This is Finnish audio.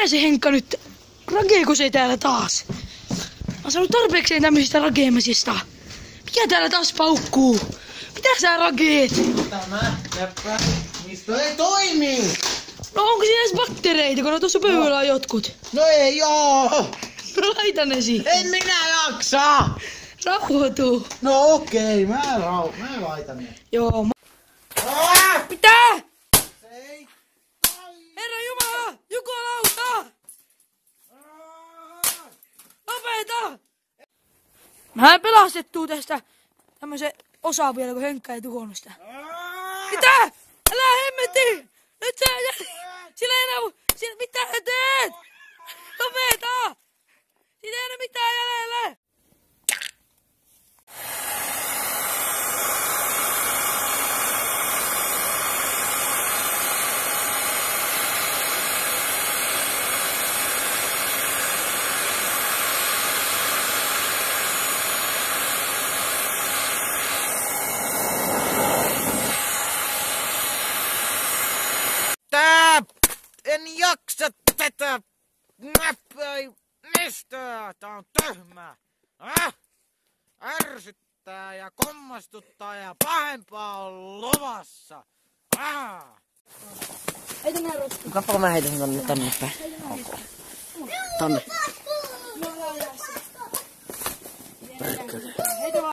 Mikä se Henkka nyt? Rakeeko se täällä taas? Mä saanut tarpeekseen tämmöisistä rakeemisista. Mikä täällä taas paukkuu? Mitä sä rakeet? Tämä läppä, mistä ei toimi? No onko siinä edes bakteereita, kun on tuossa pöydällä jotkut? No ei oo! No laita ne siihen. En minä jaksa! Rauhoituu. No okei, mä laitan ne. Joo. Mitä? Ei! Herra Jumala! Jukolauta! Lopeta! Mä pelastettuu tästä tämmösen osaa vielä, kun Henkka ei tuhonnut sitä. Mitä? Älä hemmetti! Nyt sä sillä ei enää mitä sä teet? Lopeta! Siitä ei enää mitään jäljellä! En jaksa tätä näppäimistä. Tää on tyhmää. Ärsyttää ja kommastuttaa ja pahempaa on luvassa. Heitä nää roskia. Kukapa mä heitän tänne päin. Tonne.